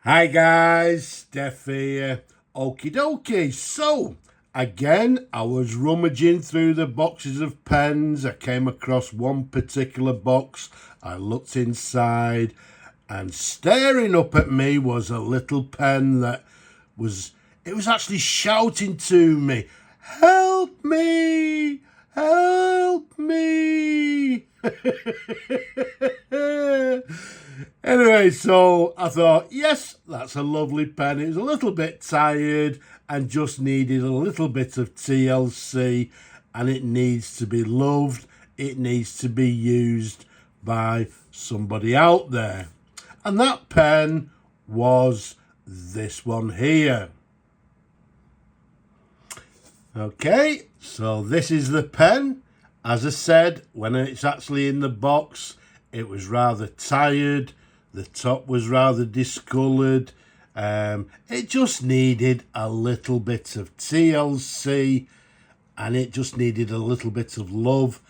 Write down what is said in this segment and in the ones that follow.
Hi guys, Steph here. Okie dokie. So, again, I was rummaging through the boxes of pens. I came across one particular box. I looked inside, and staring up at me was a little pen that was actually shouting to me, "Help me! Help me!" Anyway, so I thought, yes, that's a lovely pen. It was a little bit tired and just needed a little bit of TLC, and it needs to be loved. It needs to be used by somebody out there. And that pen was this one here. Okay, so this is the pen. As I said, when it's actually in the box, it was rather tired. The top was rather discoloured. It just needed a little bit of TLC, and it just needed a little bit of love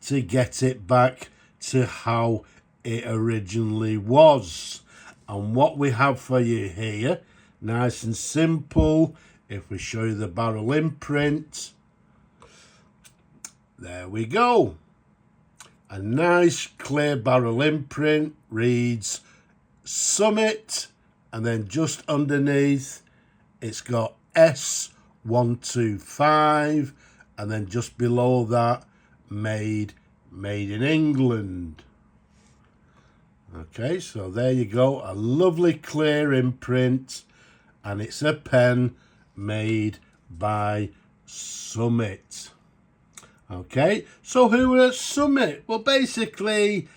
to get it back to how it originally was. And what we have for you here, nice and simple. If we show you the barrel imprint, there we go. A nice clear barrel imprint, reads Summit, and then just underneath it's got S-125, and then just below that made in England. Okay, so there you go, a lovely clear imprint, and it's a pen made by Summit. Okay, so who is Summit? Well, basically,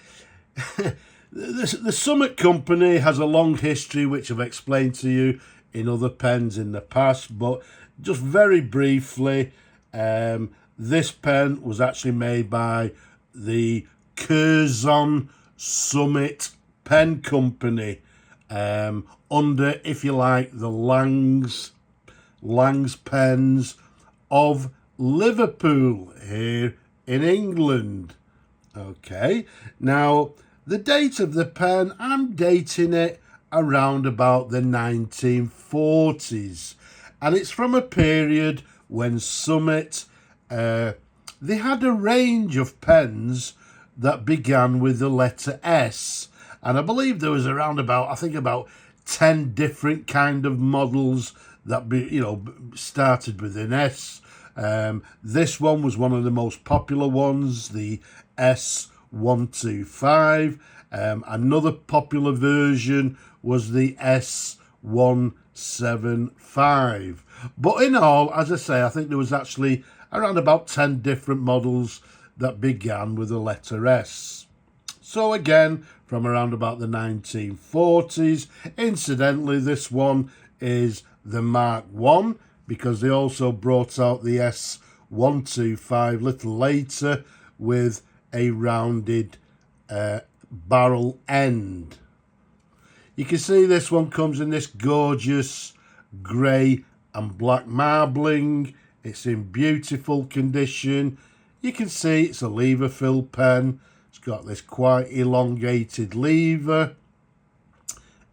the Summit company has a long history, which I've explained to you in other pens in the past, but just very briefly, this pen was actually made by the Curzon Summit Pen Company, under, if you like, the Lang's Pens of Liverpool here in England. Okay, now the date of the pen, I'm dating it around about the 1940s, and it's from a period when Summit, they had a range of pens that began with the letter S, and I believe there was around about, I think about 10 different kind of models that started with an S. This one was one of the most popular ones, the S-125. Another popular version was the S-175. But in all, as I say, I think there was actually around about 10 different models that began with the letter S. So again, from around about the 1940s. Incidentally, this one is the Mark 1, because they also brought out the S-125 a little later with a rounded barrel end. You can see this one comes in this gorgeous grey and black marbling. It's in beautiful condition. You can see it's a lever fill pen. It's got this quite elongated lever.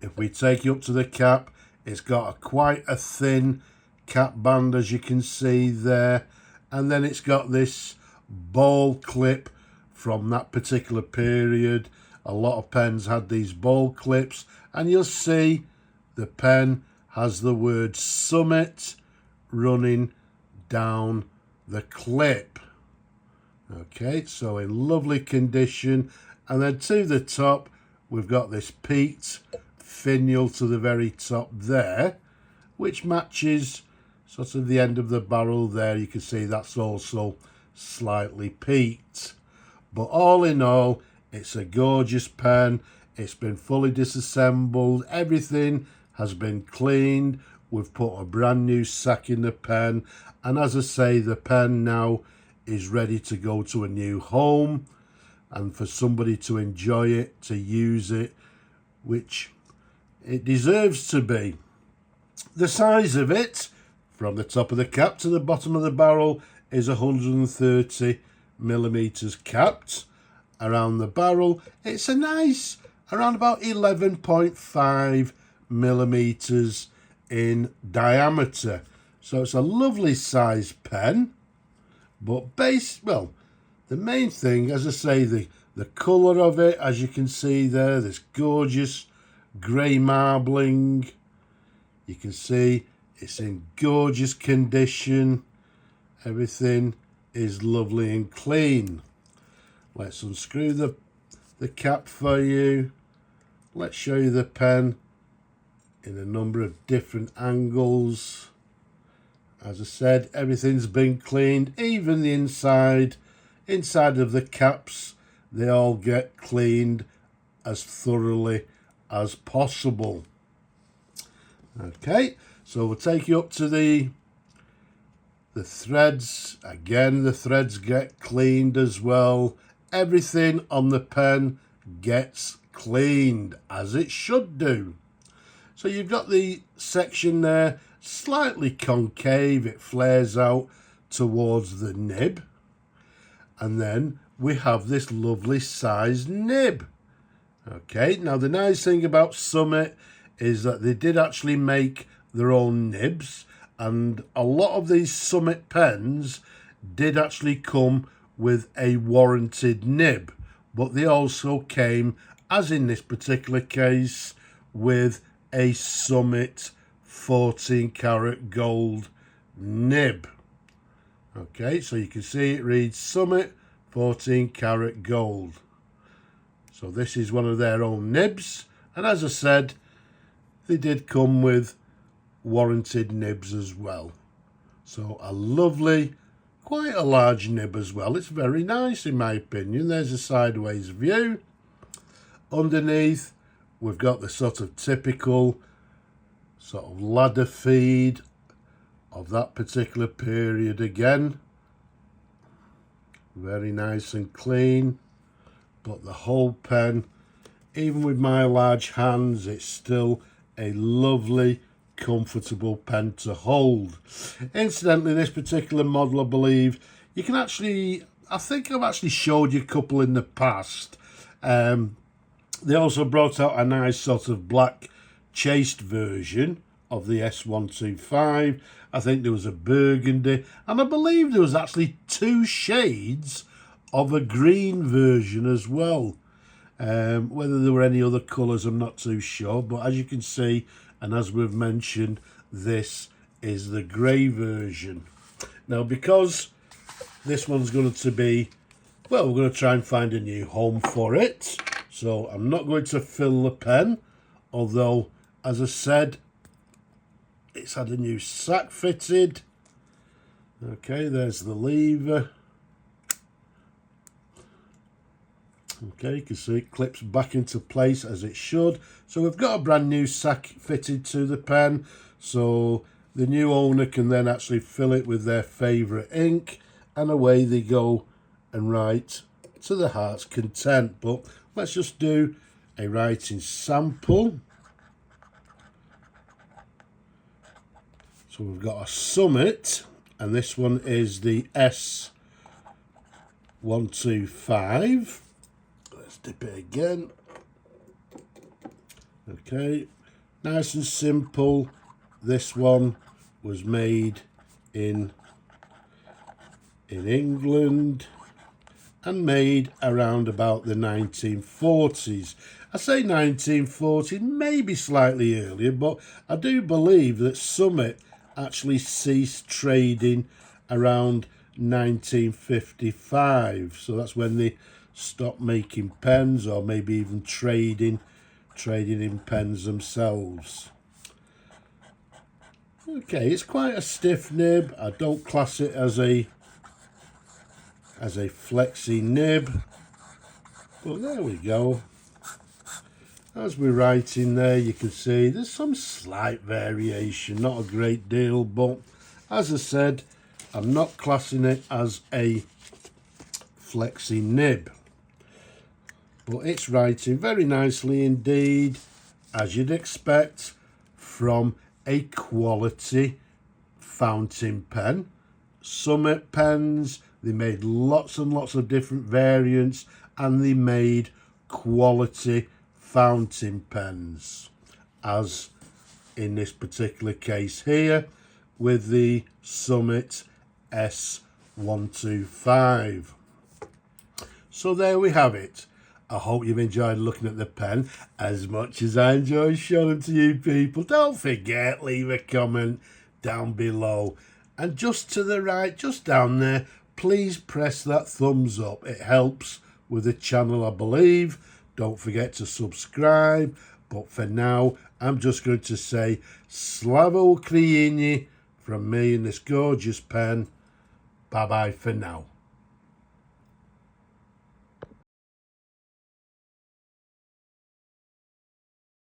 If we take you up to the cap, it's got quite a thin cap band, as you can see there, and then it's got this ball clip from that particular period. A lot of pens had these ball clips, and you'll see the pen has the word Summit running down the clip. Okay, so in lovely condition, and then to the top we've got this peaked finial to the very top there, which matches sort of the end of the barrel there. You can see that's also slightly peaked. But all in all, it's a gorgeous pen. It's been fully disassembled. Everything has been cleaned. We've put a brand new sack in the pen. And as I say, the pen now is ready to go to a new home, and for somebody to enjoy it, to use it, which it deserves to be. The size of it, from the top of the cap to the bottom of the barrel, is 130 millimeters capped. Around the barrel, it's a nice, around about 11.5 millimeters in diameter. So it's a lovely size pen, but the main thing, as I say, the colour of it, as you can see there, this gorgeous grey marbling. You can see it's in gorgeous condition. Everything is lovely and clean. Let's unscrew the cap for you. Let's show you the pen in a number of different angles. As I said, everything's been cleaned, even the inside of the caps, they all get cleaned as thoroughly as possible. Okay, so we'll take you up to the threads. Again, the threads get cleaned as well. Everything on the pen gets cleaned, as it should do. So you've got the section there, slightly concave, it flares out towards the nib. And then we have this lovely sized nib. Okay, now the nice thing about Summit is that they did actually make their own nibs, and a lot of these Summit pens did actually come with a warranted nib, but they also came, as in this particular case, with a Summit 14 karat gold nib. Okay, so you can see it reads Summit 14 karat gold. So this is one of their own nibs, and as I said, they did come with warranted nibs as well. So a lovely, quite a large nib as well. It's very nice in my opinion. There's a sideways view. Underneath, we've got the sort of typical sort of ladder feed of that particular period again. Very nice and clean. But the whole pen, even with my large hands, it's still a lovely, comfortable pen to hold. Incidentally, this particular model, I believe, you can actually, I think I've actually showed you a couple in the past. They also brought out a nice sort of black chased version of the S-125. I think there was a burgundy, and I believe there was actually 2 shades of a green version as well. Whether there were any other colours, I'm not too sure, but as you can see, and as we've mentioned, this is the grey version. Now, because this one's going to be, well, we're going to try and find a new home for it, so I'm not going to fill the pen, although, as I said, it's had a new sack fitted. Okay, there's the lever. Okay, you can see it clips back into place as it should. So we've got a brand new sack fitted to the pen, so the new owner can then actually fill it with their favourite ink, and away they go and write to the heart's content. But let's just do a writing sample. So we've got a Summit, and this one is the S-125. Let's dip it again. Okay, nice and simple. This one was made in England and made around about the 1940s. I say 1940, maybe slightly earlier, but I do believe that Summit actually ceased trading around 1955. So that's when they stopped making pens, or maybe even trading in pens themselves. Okay, it's quite a stiff nib. I don't class it as a flexi nib, but there we go. As we're writing there, you can see there's some slight variation, not a great deal, but as I said, I'm not classing it as a flexi nib. But it's writing very nicely indeed, as you'd expect from a quality fountain pen. Summit pens, they made lots and lots of different variants, and they made quality fountain pens, as in this particular case here with the Summit S-125. So there we have it. I hope you've enjoyed looking at the pen as much as I enjoy showing them to you people. Don't forget, leave a comment down below. And just to the right, just down there, please press that thumbs up. It helps with the channel, I believe. Don't forget to subscribe. But for now, I'm just going to say Slava Ukraini from me and this gorgeous pen. Bye-bye for now.